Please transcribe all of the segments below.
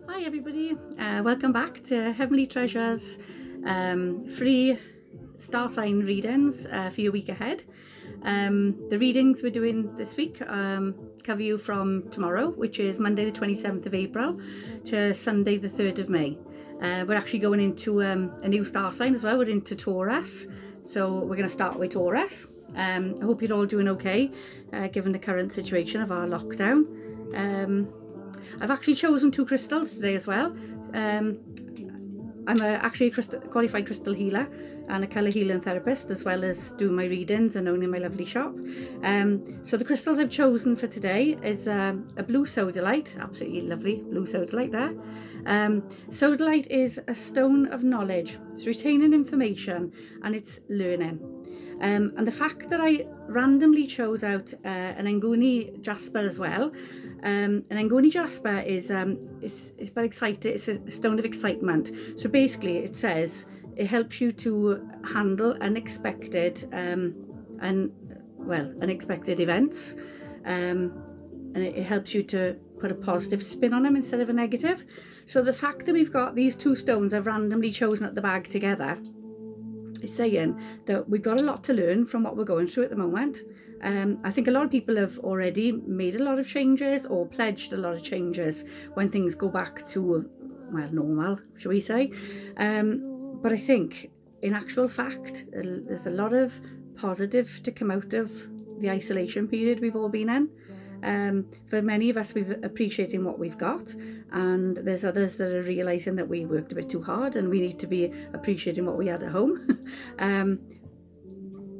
Hi everybody, welcome back to Heavenly Treasures free star sign readings for your week ahead. The readings we're doing this week cover you from tomorrow, which is Monday the 27th of April, to Sunday the 3rd of May. We're actually going into a new star sign as well. We're into Taurus, so we're going to start with Taurus. I hope you're all doing okay given the current situation of our lockdown. I've actually chosen two crystals today as well. I'm actually a qualified crystal healer and a colour healing therapist, as well as doing my readings and owning my lovely shop. So the crystals I've chosen for today is a blue sodalite, absolutely lovely blue sodalite there. Sodalite is a stone of knowledge. It's retaining information and it's learning. And the fact that I randomly chose out an Angoni jasper as well. An Angoni jasper is very exciting. It's a stone of excitement. So basically, it says it helps you to handle unexpected unexpected events, and it helps you to put a positive spin on them instead of a negative. So the fact that we've got these two stones I've randomly chosen at the bag together is saying that we've got a lot to learn from what we're going through at the moment. I think a lot of people have already made a lot of changes or pledged a lot of changes when things go back to, well, normal, shall we say. But I think in actual fact, there's a lot of positive to come out of the isolation period we've all been in. For many of us, we're appreciating what we've got, and there's others that are realising that we worked a bit too hard and we need to be appreciating what we had at home.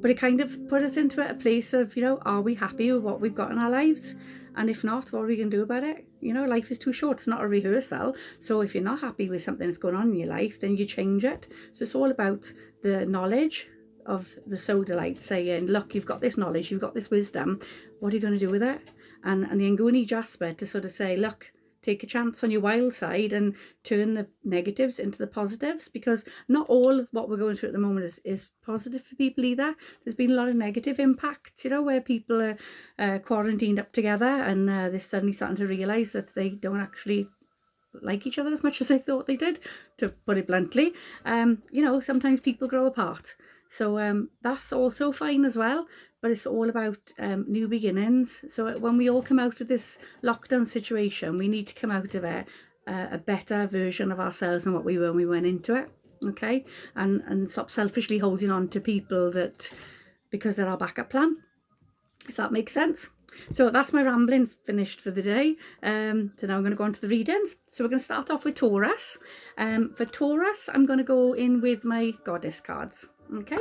But it kind of put us into a place of, are we happy with what we've got in our lives? And if not, what are we going to do about it? Life is too short. It's not a rehearsal. So if you're not happy with something that's going on in your life, then you change it. So it's all about the knowledge of the sodalite saying, look, you've got this knowledge, you've got this wisdom. What are you going to do with it? And the Angoni jasper to sort of say, look, take a chance on your wild side and turn the negatives into the positives, because not all of what we're going through at the moment is positive for people either. There's been a lot of negative impacts, where people are quarantined up together and they're suddenly starting to realise that they don't actually like each other as much as they thought they did, to put it bluntly. Sometimes people grow apart. So that's also fine as well, but it's all about new beginnings. So when we all come out of this lockdown situation, we need to come out of it a better version of ourselves than what we were when we went into it, okay? And stop selfishly holding on to people that because they're our backup plan, if that makes sense. So that's my rambling finished for the day. So now I'm going to go on to the readings. So we're going to start off with Taurus. For Taurus, I'm going to go in with my goddess cards. Okay.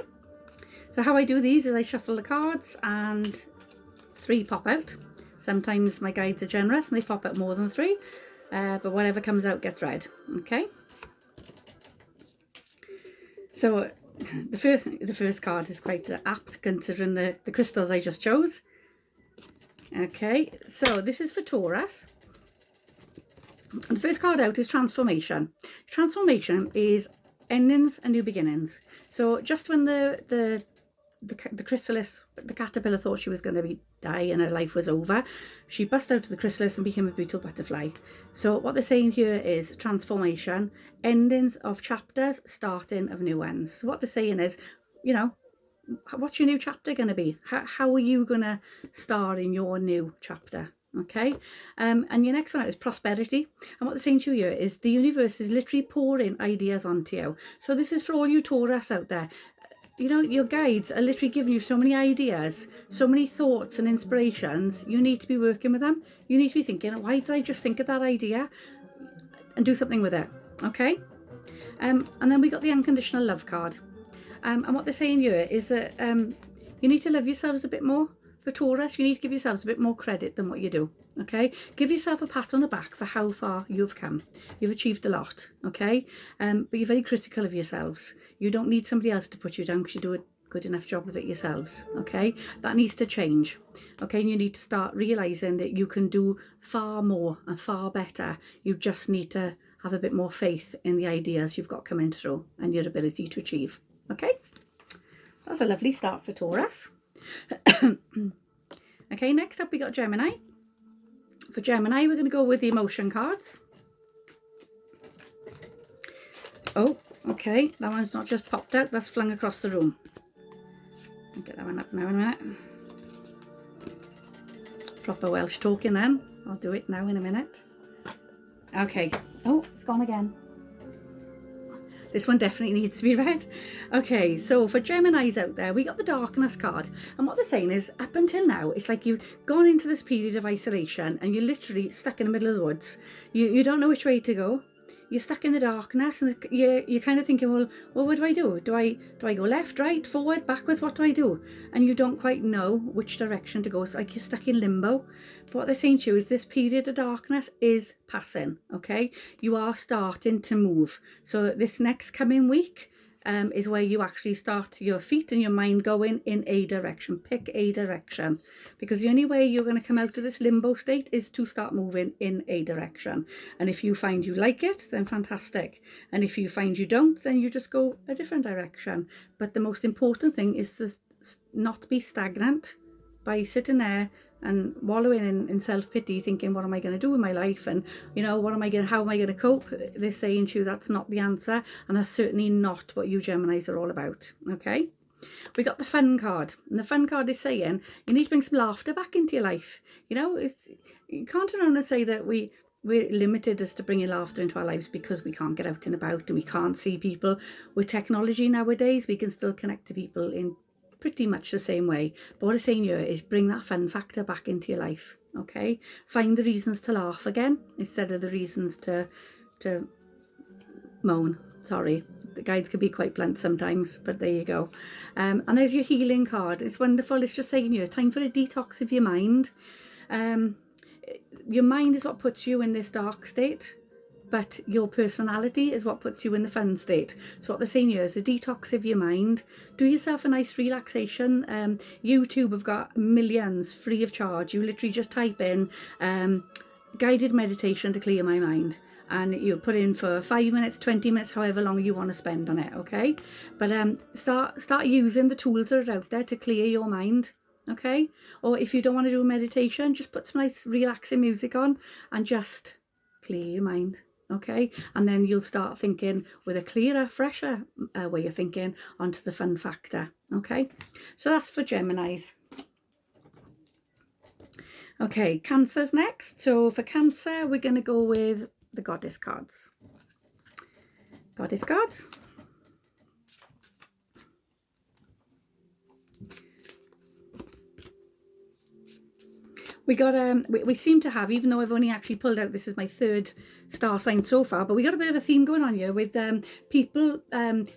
So how I do these is I shuffle the cards and 3 pop out. Sometimes my guides are generous and they pop out more than 3. But whatever comes out gets read. Okay. So the first card is quite apt considering the crystals I just chose. Okay, so this is for Taurus. The first card out is transformation. Transformation is endings and new beginnings. So just when the chrysalis, the caterpillar, thought she was going to die and her life was over, she burst out of the chrysalis and became a beautiful butterfly. So what they're saying here is transformation, endings of chapters, starting of new ones. So what they're saying is, what's your new chapter going to be? How are you going to star in your new chapter? Okay. And your next one out is prosperity. And what they're saying to you here is the universe is literally pouring ideas onto you. So this is for all you Taurus out there. Your guides are literally giving you so many ideas, so many thoughts and inspirations. You need to be working with them. You need to be thinking, why did I just think of that idea? And do something with it. Okay. And then we got the unconditional love card. And what they're saying here is that you need to love yourselves a bit more. For Taurus, you need to give yourselves a bit more credit than what you do, okay? Give yourself a pat on the back for how far you've come. You've achieved a lot, okay? But you're very critical of yourselves. You don't need somebody else to put you down because you do a good enough job of it yourselves, okay? That needs to change, okay? And you need to start realising that you can do far more and far better. You just need to have a bit more faith in the ideas you've got coming through and your ability to achieve. Okay, that's a lovely start for Taurus. Okay, next up we got Gemini. For Gemini, we're going to go with the emotion cards. Oh, okay, that one's not just popped out, that's flung across the room. I'll get that one up now in a minute. Proper Welsh talking then. I'll do it now in a minute. Okay. Oh, it's gone again. This one definitely needs to be read. Okay, so for Geminis out there, we got the darkness card. And what they're saying is, up until now, it's like you've gone into this period of isolation and you're literally stuck in the middle of the woods. You don't know which way to go. You're stuck in the darkness and you're kind of thinking, well, what do I do? Do I go left, right, forward, backwards? What do I do? And you don't quite know which direction to go. It's like you're stuck in limbo. But what they're saying to you is this period of darkness is passing, okay? You are starting to move. So this next coming week is where you actually start your feet and your mind going in a direction. Pick a direction, because the only way you're going to come out of this limbo state is to start moving in a direction. And if you find you like it, then fantastic. And if you find you don't, then you just go a different direction. But the most important thing is to not be stagnant by sitting there and wallowing in self-pity, thinking, what am I going to do with my life? And, you know, how am I going to cope? They're saying to you that's not the answer. And that's certainly not what you Geminis are all about. Okay. We got the fun card. And the fun card is saying you need to bring some laughter back into your life. You know, you can't turn around and say that we're limited as to bringing laughter into our lives because we can't get out and about and we can't see people. With technology nowadays, we can still connect to people in pretty much the same way. But what I'm saying here is bring that fun factor back into your life. Okay, find the reasons to laugh again instead of the reasons to moan. Sorry, the guides can be quite blunt sometimes, but there you go. And there's your healing card. It's wonderful. It's just saying here, time for a detox of your mind. Your mind is what puts you in this dark state, but your personality is what puts you in the fun state. So what they're saying here is a detox of your mind. Do yourself a nice relaxation. YouTube have got millions free of charge. You literally just type in guided meditation to clear my mind. And you put in for 5 minutes, 20 minutes, however long you want to spend on it, okay? But start using the tools that are out there to clear your mind, okay? Or if you don't want to do meditation, just put some nice relaxing music on and just clear your mind. Okay, and then you'll start thinking with a clearer, fresher way of thinking onto the fun factor. Okay, so that's for Geminis. Okay, Cancer's next. So for Cancer, we're going to go with the Goddess cards. Goddess cards. We got we seem to have, even though I've only actually pulled out, this is my third star sign so far, but we got a bit of a theme going on here with people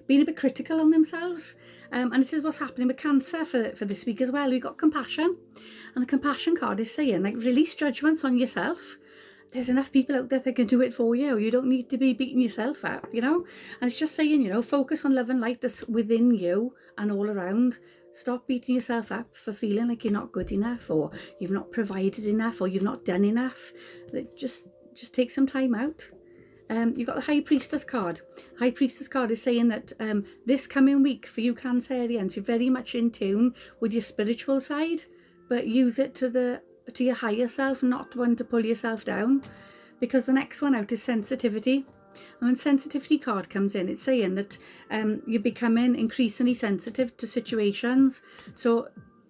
being a bit critical on themselves, and this is what's happening with Cancer for this week as well. We've got compassion, and the compassion card is saying, like, release judgments on yourself. There's enough people out there that can do it for you. You don't need to be beating yourself up, you know. And it's just saying, you know, focus on love and light that's within you and all around. Stop beating yourself up for feeling like you're not good enough, or you've not provided enough, or you've not done enough. Just take some time out. You've got the High Priestess card. High Priestess card is saying that this coming week for you Cancerians, you're very much in tune with your spiritual side, but use it to your higher self, not one to pull yourself down. Because the next one out is sensitivity. And when sensitivity card comes in, it's saying that you're becoming increasingly sensitive to situations. So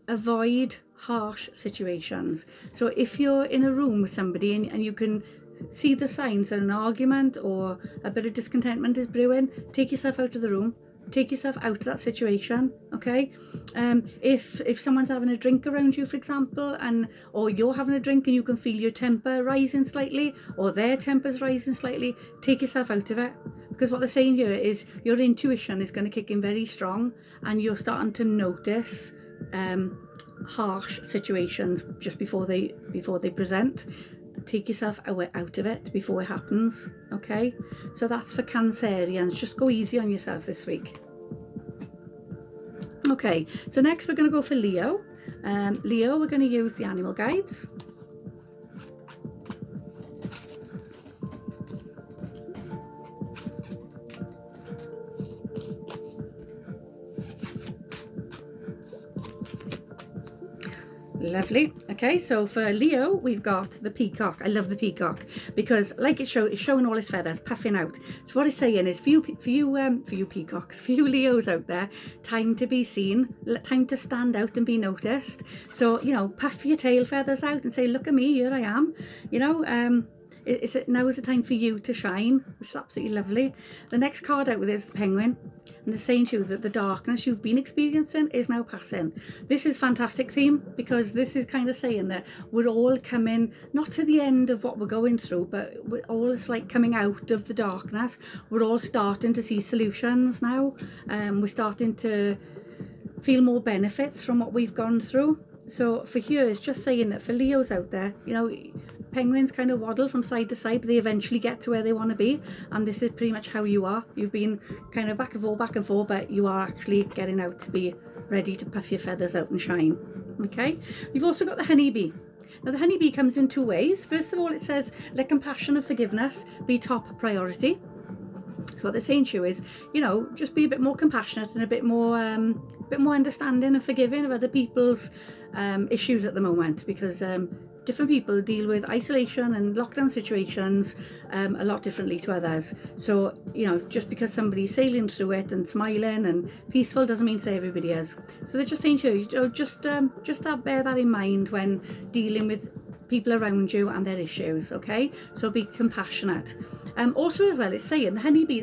avoid harsh situations. So if you're in a room with somebody and you can see the signs that an argument or a bit of discontentment is brewing, take yourself out of the room. Take yourself out of that situation, okay? If someone's having a drink around you, for example, or you're having a drink and you can feel your temper rising slightly, or their temper's rising slightly, take yourself out of it. Because what they're saying here is your intuition is going to kick in very strong, and you're starting to notice harsh situations just before they present. Take yourself out of it before it happens, okay? So that's for Cancerians. Just go easy on yourself this week. Okay, so next we're going to go for Leo. Leo, we're going to use the animal guides. Lovely. Okay, so for Leo, we've got the peacock. I love the peacock because, like it's showing all its feathers, puffing out. So what it's saying is, for you peacocks, for you Leos out there, time to be seen, time to stand out and be noticed. So, you know, puff your tail feathers out and say, look at me, here I am. You know, now is the time for you to shine, which is absolutely lovely. The next card out with is the penguin. And they're saying to you that the darkness you've been experiencing is now passing. This is fantastic theme because this is kind of saying that we're all coming, not to the end of what we're going through, but we're all it's like coming out of the darkness. We're all starting to see solutions now. We're starting to feel more benefits from what we've gone through. So for here, it's just saying that for Leos out there, you know, penguins kind of waddle from side to side, but they eventually get to where they want to be. And this is pretty much how you are. You've been kind of back and forth, but you are actually getting out to be ready to puff your feathers out and shine. Okay. We've also got the honeybee. Now the honeybee comes in two ways. First of all, it says, let compassion and forgiveness be top priority. So what they're saying to you is, you know, just be a bit more compassionate and a bit more understanding and forgiving of other people's issues at the moment, because different people deal with isolation and lockdown situations a lot differently to others. So, you know, just because somebody's sailing through it and smiling and peaceful doesn't mean to say everybody is. So they're just saying to you, just bear that in mind when dealing with people around you and their issues. Okay, so be compassionate. Also as well, it's saying the honeybee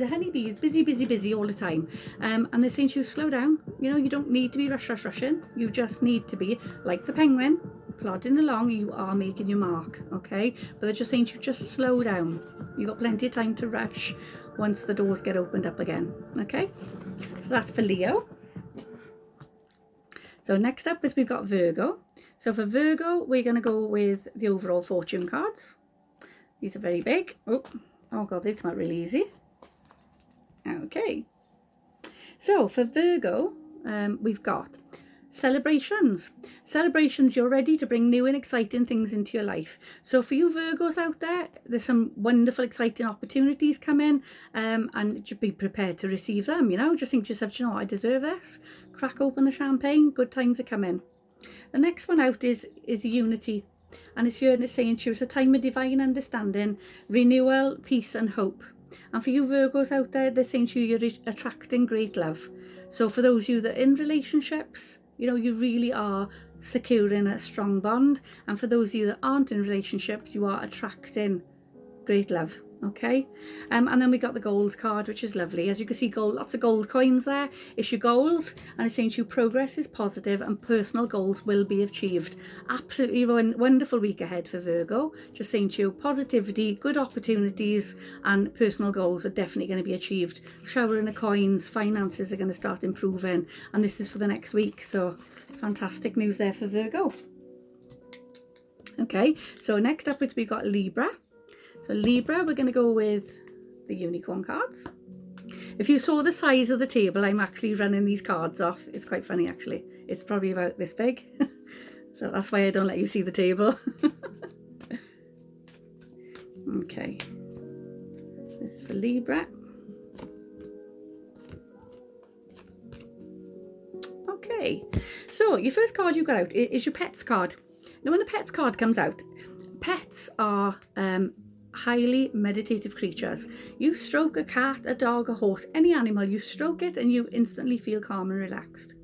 is busy all the time, and they're saying to you, slow down. You know, you don't need to be rushing. You just need to be like the penguin, plodding along. You are making your mark. Okay, but they're just saying to you, just slow down. You've got plenty of time to rush once the doors get opened up again. Okay, so that's for Leo. So next up is we've got Virgo. So for Virgo, we're going to go with the overall fortune cards. These are very big. Oh God, they've come out really easy. Okay. So for Virgo, we've got celebrations. Celebrations, you're ready to bring new and exciting things into your life. So for you Virgos out there, there's some wonderful, exciting opportunities coming, and just be prepared to receive them. You know, just think to yourself, you know, I deserve this. Crack open the champagne. Good times are coming. The next one out is unity, and it's here and it's saying choose a time of divine understanding, renewal, peace and hope. And for you Virgos out there, they're saying to you, you're attracting great love. So for those of you that are in relationships, you know, you really are securing a strong bond. And for those of you that aren't in relationships, you are attracting great love. Okay, and then we got the gold card, which is lovely. As you can see, gold, lots of gold coins there. It's your goals, and it's saying to you progress is positive and personal goals will be achieved. Absolutely wonderful week ahead for Virgo. Just saying to you, positivity, good opportunities, and personal goals are definitely going to be achieved. Showering of coins, finances are going to start improving, and this is for the next week. So fantastic news there for Virgo. Okay, so next up we've got Libra. So Libra, we're going to go with the unicorn cards. If you saw the size of the table, I'm actually running these cards off. It's quite funny actually. It's probably about this big. So that's why I don't let you see the table. Okay. This is for Libra. Okay. So your first card you got out is your pets card. Now when the pets card comes out, pets are highly meditative creatures. You stroke a cat, a dog, a horse, any animal, you stroke it and you instantly feel calm and relaxed.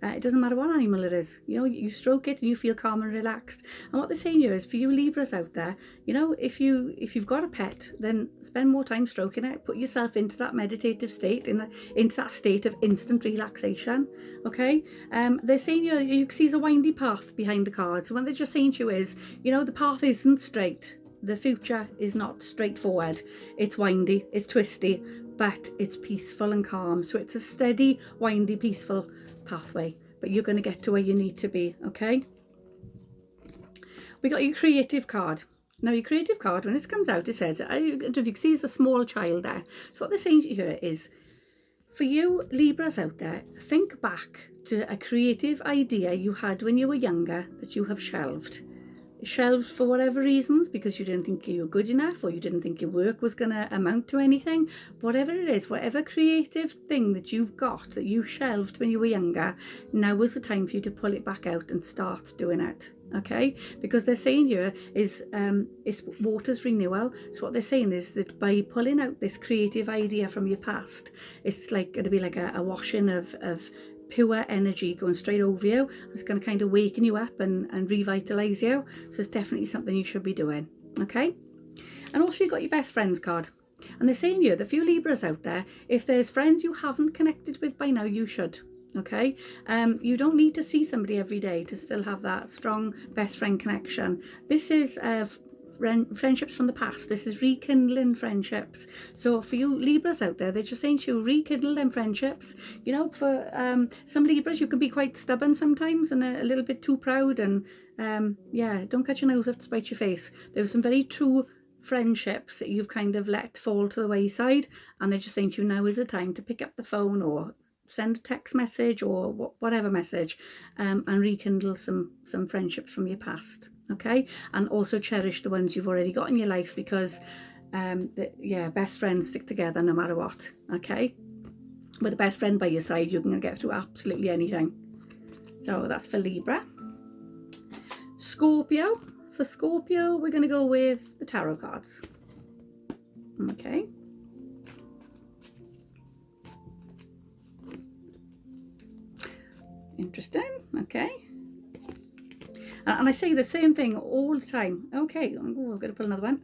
It doesn't matter what animal it is, you know, you stroke it and you feel calm and relaxed. And what they're saying here is for you Libras out there, you know, if you've got a pet, then spend more time stroking it, put yourself into that meditative state, into that state of instant relaxation. Okay, they're saying you can see the windy path behind the cards. So what they're just saying to you is, you know, the path isn't straight. The future is not straightforward. It's windy, it's twisty, but it's peaceful and calm. So it's a steady, windy, peaceful pathway, but you're going to get to where you need to be. Okay, we got your creative card. Now your creative card, when this comes out, it says, I don't know if you can see, there's a small child there. So what they're saying here is, for you Libras out there, think back to a creative idea you had when you were younger that you have shelved. shelved for whatever reasons, because you didn't think you were good enough, or you didn't think your work was going to amount to anything. Whatever it is, whatever creative thing that you've got that you shelved when you were younger, now is the time for you to pull it back out and start doing it. Okay, because they're saying here is it's water's renewal. So what they're saying is that by pulling out this creative idea from your past, it's like going to be like a washing of pure energy going straight over you. It's going to kind of waken you up and revitalize you. So it's definitely something you should be doing. Okay, and also you've got your best friends card, and they're saying here that for you Libras out there, if there's friends you haven't connected with by now, you should. Okay, you don't need to see somebody every day to still have that strong best friend connection. This is friendships from the past. This is rekindling friendships. So for you Libras out there, they're just saying to you, rekindle them friendships. You know, for some Libras, you can be quite stubborn sometimes and a little bit too proud, and yeah, don't cut your nose off to spite your face. There were some very true friendships that you've kind of let fall to the wayside, and they're just saying to you, now is the time to pick up the phone or send a text message or whatever message, and rekindle some friendships from your past. Okay, and also cherish the ones you've already got in your life, because yeah, best friends stick together no matter what. Okay, with a best friend by your side, you can get through absolutely anything. So that's for Libra. Scorpio. For Scorpio, we're going to go with the tarot cards. Okay. Interesting. Okay. And I say the same thing all the time. Okay, I'm going to pull another one.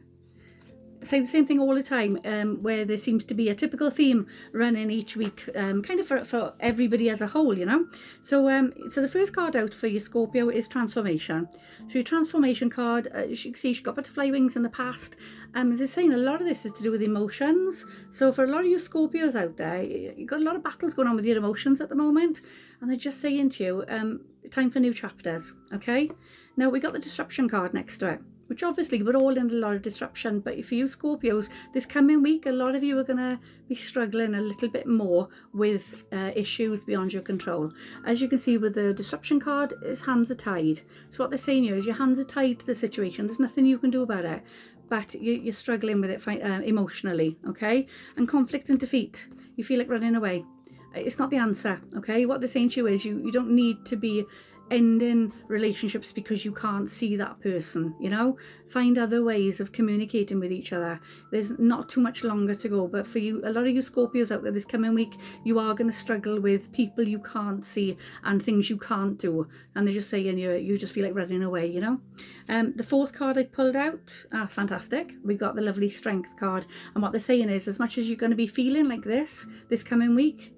I say the same thing all the time, where there seems to be a typical theme running each week, kind of for everybody as a whole, you know. So so the first card out for your Scorpio is transformation. So your transformation card, you can see she's got butterfly wings in the past. They're saying a lot of this is to do with emotions. So for a lot of you Scorpios out there, you've got a lot of battles going on with your emotions at the moment, and they're just saying to you, time for new chapters. Okay, now we got the disruption card next to it, which obviously we're all in a lot of disruption, but for you Scorpios, this coming week, a lot of you are going to be struggling a little bit more with issues beyond your control. As you can see with the disruption card, his hands are tied. So what they're saying here is your hands are tied to the situation. There's nothing you can do about it, but you're struggling with it emotionally, okay? And conflict and defeat, you feel like running away. It's not the answer, okay? What they're saying to you is you don't need to be ending relationships because you can't see that person, you know. Find other ways of communicating with each other. There's not too much longer to go, but for you, a lot of you Scorpios out there this coming week, you are going to struggle with people you can't see and things you can't do, and they're just saying you just feel like running away, you know. The fourth card I pulled out, that's fantastic. We got the lovely strength card, and what they're saying is, as much as you're going to be feeling like this coming week,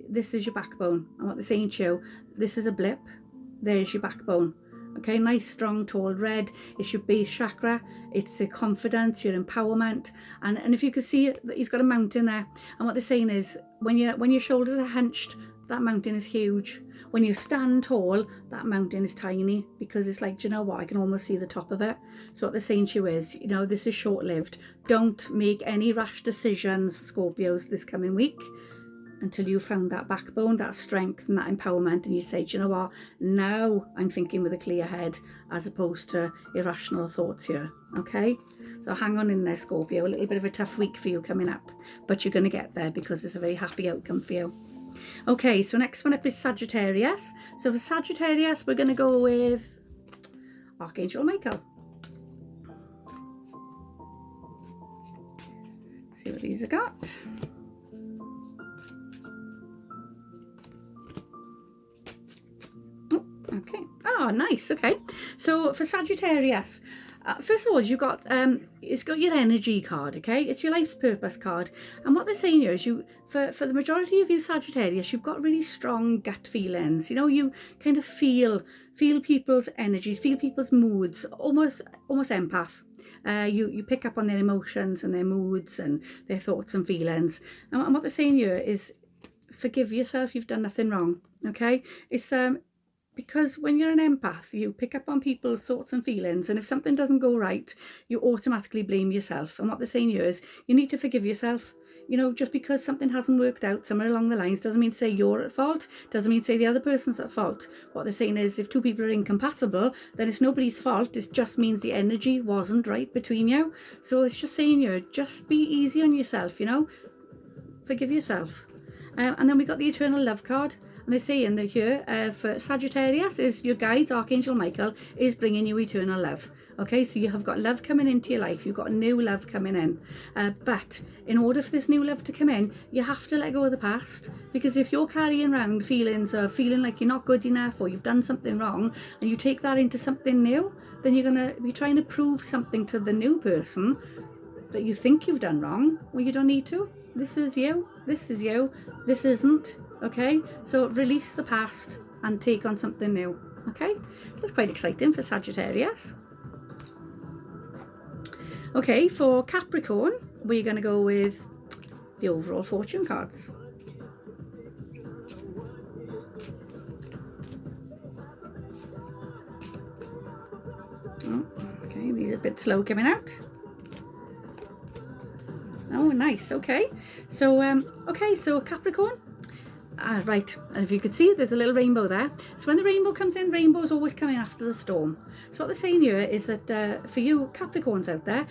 this is your backbone. And what they're saying to you, this is a blip, there's your backbone. Okay, nice, strong, tall red. It's your base chakra. It's your confidence, your empowerment. And if you can see it, he's got a mountain there. And what they're saying is, when your shoulders are hunched, that mountain is huge. When you stand tall, that mountain is tiny, because it's like, do you know what? I can almost see the top of it. So what they're saying to you is, you know, this is short-lived. Don't make any rash decisions, Scorpios, this coming week, until you found that backbone, that strength and that empowerment, and you say, do you know what, now I'm thinking with a clear head as opposed to irrational thoughts here. Okay, so hang on in there, Scorpio. A little bit of a tough week for you coming up, but you're going to get there, because it's a very happy outcome for you. Okay, so next one up is Sagittarius. So for Sagittarius, we're going to go with Archangel Michael. Let's see what these have got. Okay. Oh, nice. Okay. So for Sagittarius, first of all, you've got it's got your energy card. Okay, it's your life's purpose card. And what they're saying here is, for the majority of you Sagittarius, you've got really strong gut feelings. You know, you kind of feel people's energies, feel people's moods, almost empath. You pick up on their emotions and their moods and their thoughts and feelings. And what they're saying here is, forgive yourself. You've done nothing wrong. Okay. It's because when you're an empath, you pick up on people's thoughts and feelings, and if something doesn't go right, you automatically blame yourself. And what they're saying here is, you need to forgive yourself. you know, just because something hasn't worked out somewhere along the lines doesn't mean to say you're at fault, doesn't mean to say the other person's at fault. What they're saying is if two people are incompatible, then it's nobody's fault. It just means the energy wasn't right between you. So it's just saying, you just be easy on yourself, you know, forgive yourself. And then we got the Eternal Love card. And they say in the here for Sagittarius is your guide, Archangel Michael, is bringing you eternal love. Okay, so you have got love coming into your life. You've got new love coming in. But in order for this new love to come in, you have to let go of the past. Because if you're carrying around feelings of feeling like you're not good enough or you've done something wrong, and you take that into something new, then you're going to be trying to prove something to the new person that you think you've done wrong. Well, you don't need to. This is you. This is you. This isn't. Okay, so release the past and take on something new. Okay, that's quite exciting for Sagittarius. Okay, for Capricorn, we're going to go with the overall fortune cards. Oh, okay, these are a bit slow coming out. Oh, nice. Okay, so Capricorn. Right, and if you could see, there's a little rainbow there. So when the rainbow comes in, rainbow's always coming after the storm. So what they're saying here is that for you Capricorns out there,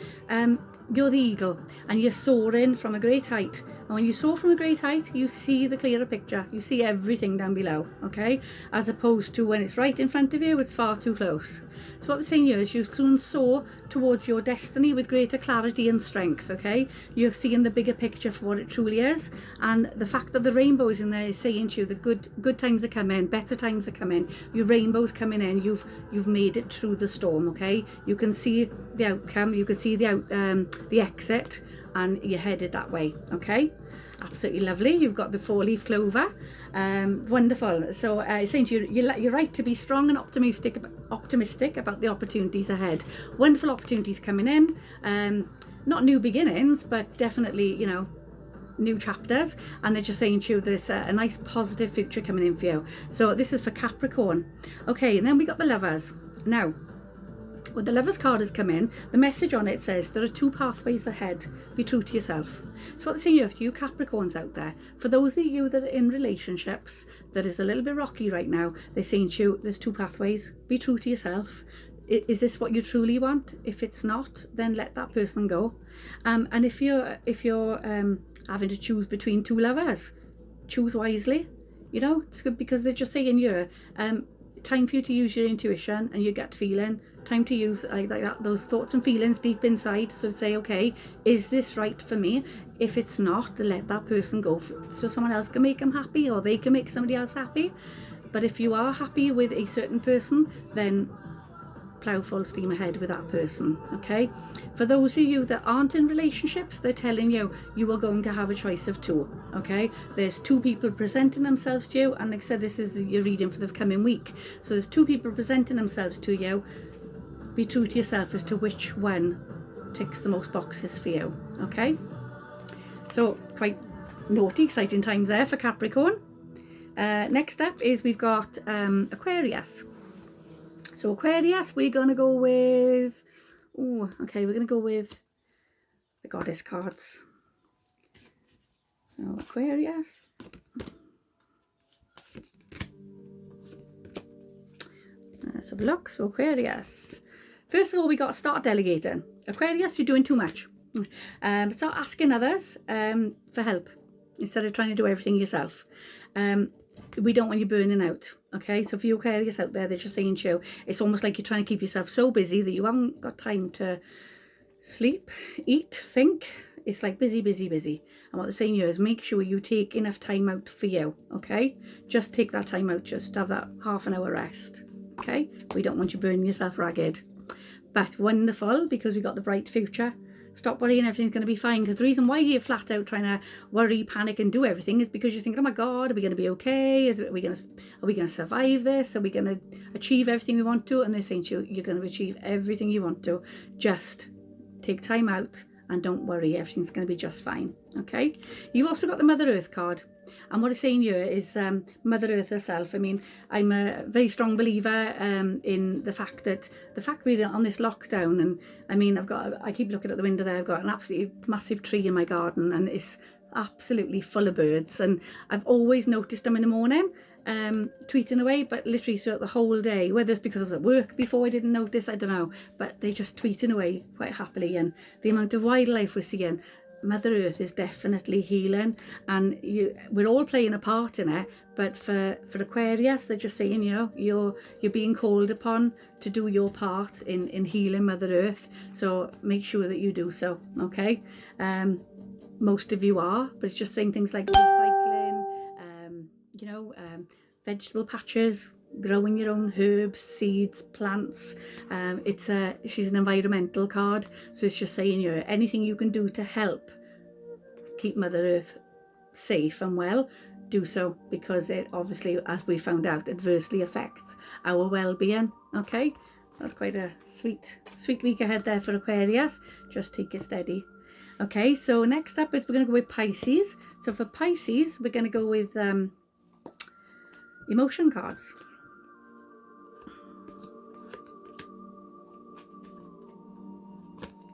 you're the eagle and you're soaring from a great height. And when you soar from a great height, you see the clearer picture. You see everything down below, okay? As opposed to when it's right in front of you, it's far too close. So what they're saying here is you soon soar towards your destiny with greater clarity and strength, okay? You're seeing the bigger picture for what it truly is. And the fact that the rainbow is in there is saying to you that good times are coming, better times are coming, your rainbow's coming in, you've made it through the storm, okay? You can see the outcome, you can see the exit, and you're headed that way, okay? Absolutely lovely. You've got the 4-leaf clover. Wonderful. So saying to you, you're right to be strong and optimistic about the opportunities ahead. Wonderful opportunities coming in. Not new beginnings, but definitely, you know, new chapters. And they're just saying to you there's a nice positive future coming in for you. So this is for Capricorn. Okay, and then we got the Lovers. Now, when the Lovers card has come in, the message on it says there are 2 pathways ahead. Be true to yourself. So what they're saying here for you Capricorns out there, for those of you that are in relationships that is a little bit rocky right now, they're saying to you there's 2 pathways. Be true to yourself. Is this what you truly want? If it's not, then let that person go. And if you're having to choose between 2 lovers, choose wisely. You know, it's good because they're just saying here, time for you to use your intuition and your gut feeling. Time to use like that, those thoughts and feelings deep inside. So to say, okay, is this right for me? If it's not, then let that person go so someone else can make them happy, or they can make somebody else happy. But if you are happy with a certain person, then plough full steam ahead with that person, okay? For those of you that aren't in relationships, they're telling you you are going to have a choice of 2, okay? There's 2 people presenting themselves to you, and like I said, this is your reading for the coming week. So there's 2 people presenting themselves to you. Be true to yourself as to which one ticks the most boxes for you, okay? So quite naughty, exciting times there for Capricorn. Next up is we've got Aquarius. So Aquarius, we're going to go with, we're going to go with the Goddess cards. So Aquarius. Let's have a look. So Aquarius. First of all, we got start delegating. Aquarius, you're doing too much. Start asking others for help instead of trying to do everything yourself. We don't want you burning out, okay? So for you Aquarius out there, they're just saying to you, it's almost like you're trying to keep yourself so busy that you haven't got time to sleep, eat, think. It's like busy, busy, busy. And what they're saying here is make sure you take enough time out for you, okay? Just take that time out, just have that half an hour rest, okay? We don't want you burning yourself ragged. But wonderful, because we've got the bright future. Stop worrying, everything's going to be fine. Because the reason why you're flat out trying to worry, panic and do everything is because you're thinking, oh my God, are we going to be okay? Are we going to survive this? Are we going to achieve everything we want to? And they're saying to you, you're going to achieve everything you want to. Just take time out and don't worry, everything's going to be just fine, okay? You've also got the Mother Earth card. And what it's saying here is Mother Earth herself. I mean, I'm a very strong believer in the fact we're on this lockdown. And I mean, I keep looking at the window there. I've got an absolutely massive tree in my garden, and it's absolutely full of birds, and I've always noticed them in the morning, tweeting away, but literally throughout the whole day, whether it's because I was at work before I didn't notice, I don't know, but they're just tweeting away quite happily. And the amount of wildlife we're seeing, Mother Earth is definitely healing, and we're all playing a part in it. But for Aquarius, they're just saying, you know, you're being called upon to do your part in healing Mother Earth. So make sure that you do so. Okay, most of you are, but it's just saying things like recycling, you know, vegetable patches, growing your own herbs, seeds, plants. She's an environmental card, so it's just saying, you know, anything you can do to help keep Mother Earth safe and well, do so, because it obviously, as we found out, adversely affects our well-being. Okay, that's quite a sweet week ahead there for Aquarius. Just take it steady. Okay, so next up we're going to go with Pisces. So for Pisces, we're going to go with emotion cards.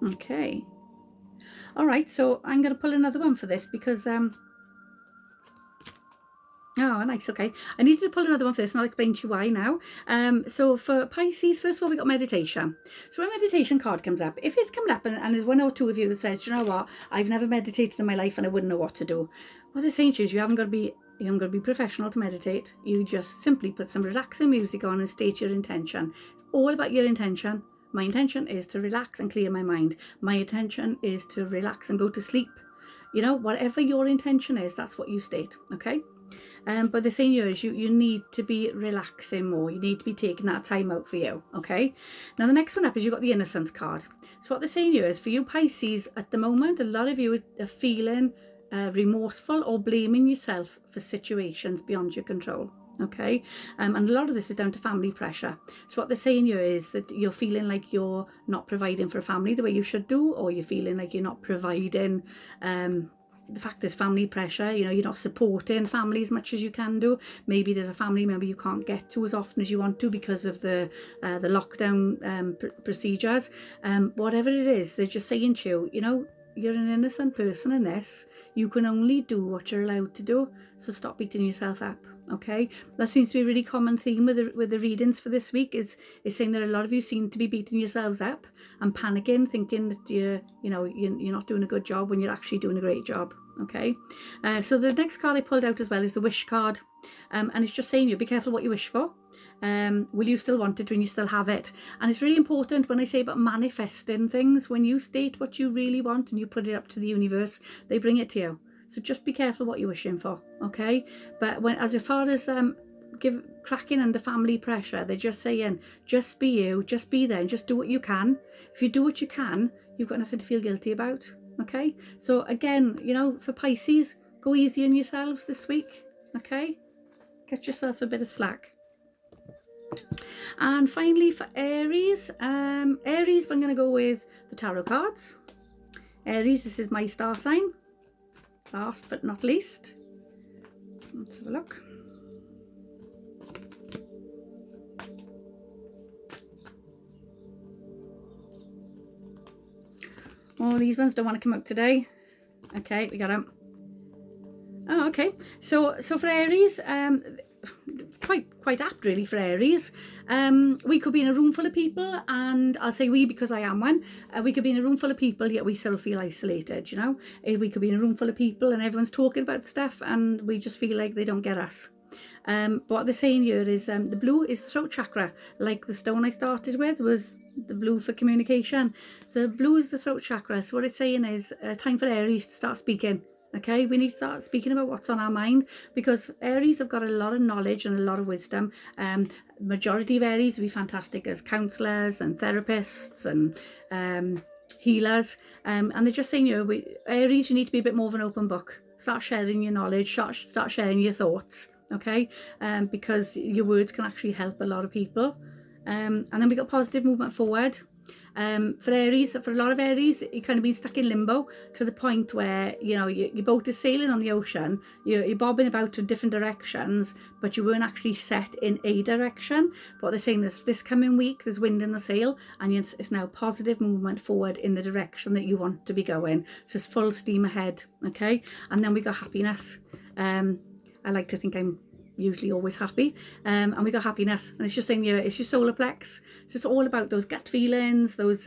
Okay, all right, so I'm going to pull another one for this because oh, nice. Okay, I needed to pull another one for this, and I'll explain to you why now. So for Pisces, first of all, we got meditation. So when meditation card comes up, if it's coming up and there's one or two of you that says, you know what, I've never meditated in my life and I wouldn't know what to do, what they're saying to you is you haven't got to be professional to meditate. You just simply put some relaxing music on and state your intention. It's all about your intention. My intention is to relax and clear my mind. My intention is to relax and go to sleep. You know, whatever your intention is, that's what you state. Okay. But the saying here is you need to be relaxing more. You need to be taking that time out for you. Okay. Now the next one up is you've got the Innocence card. So what they're saying here is for you Pisces at the moment, a lot of you are feeling remorseful or blaming yourself for situations beyond your control. Okay, and a lot of this is down to family pressure. So what they're saying here is that you're feeling like you're not providing for a family the way you should do, or you're feeling like you're not providing. The fact there's family pressure, you know, you're not supporting family as much as you can do. Maybe there's a family member you can't get to as often as you want to because of the lockdown procedures. Whatever it is, they're just saying to you, you know, you're an innocent person in this. You can only do what you're allowed to do. So stop beating yourself up. Okay, that seems to be a really common theme with the readings for this week. Is saying that a lot of you seem to be beating yourselves up and panicking, thinking that you're not doing a good job when you're actually doing a great job. Okay, so the next card I pulled out as well is the wish card, and it's just saying you be careful what you wish for. Will you still want it when you still have it? And it's really important when I say about manifesting things, when you state what you really want and you put it up to the universe, they bring it to you. So just be careful what you're wishing for, okay? But as far as cracking under family pressure, they're just saying, just be you, just be there, and just do what you can. If you do what you can, you've got nothing to feel guilty about, okay? So again, you know, for Pisces, go easy on yourselves this week, okay? Cut yourself a bit of slack. And finally for Aries, Aries, I'm going to go with the tarot cards. Aries, this is my star sign. Last but not least, let's have a look. Oh, these ones don't want to come out today. Okay, we got them. Oh, okay. So for Aries, quite apt really for Aries. We could be in a room full of people, and I'll say we because I am one. We could be in a room full of people, yet we still feel isolated, you know. We could be in a room full of people and everyone's talking about stuff and we just feel like they don't get us. But what they're saying here is the blue is the throat chakra, like the stone I started with was the blue for communication. The blue is the throat chakra. So what it's saying is time for Aries to start speaking. Okay, we need to start speaking about what's on our mind, because Aries have got a lot of knowledge and a lot of wisdom. Majority of Aries will be fantastic as counsellors and therapists and healers. And they're just saying, you know, Aries, you need to be a bit more of an open book. Start sharing your knowledge, start sharing your thoughts, okay? Because your words can actually help a lot of people. And then we got positive movement forward. For Aries, for a lot of Aries, you kind of been stuck in limbo to the point where, you know, your boat is sailing on the ocean, you're bobbing about to different directions, but you weren't actually set in a direction. But what they're saying is this coming week, there's wind in the sail, and it's now positive movement forward in the direction that you want to be going. So it's full steam ahead, okay? And then we got happiness. I like to think I'm usually always happy, and we got happiness, and it's just saying, yeah, it's your solar plex. So it's all about those gut feelings, those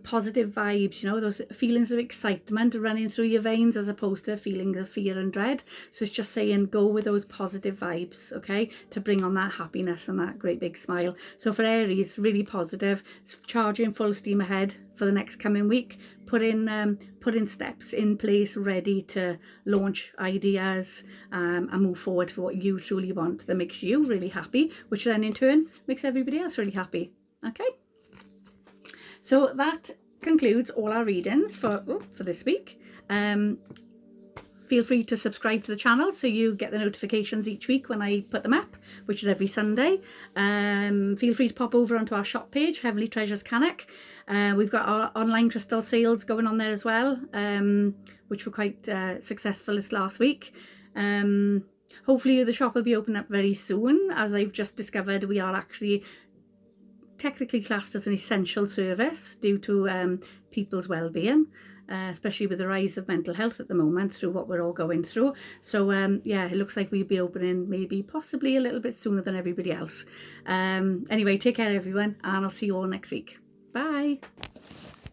positive vibes, you know, those feelings of excitement running through your veins, as opposed to feelings of fear and dread. So it's just saying, go with those positive vibes, okay, to bring on that happiness and that great big smile. So for Aries, really positive, charging full steam ahead for the next coming week, putting steps in place ready to launch ideas, and move forward for what you truly want that makes you really happy, which then in turn makes everybody else really happy. Okay, so that concludes all our readings for this week. Feel free to subscribe to the channel so you get the notifications each week when I put them up, which is every Sunday. Feel free to pop over onto our shop page, Heavenly Treasures Cannock. We've got our online crystal sales going on there as well, which were quite successful this last week. Hopefully the shop will be open up very soon. As I've just discovered, we are actually technically classed as an essential service due to people's well-being. Especially with the rise of mental health at the moment through what we're all going through. So yeah, it looks like we'll be opening maybe possibly a little bit sooner than everybody else. Anyway, take care everyone, and I'll see you all next week. Bye.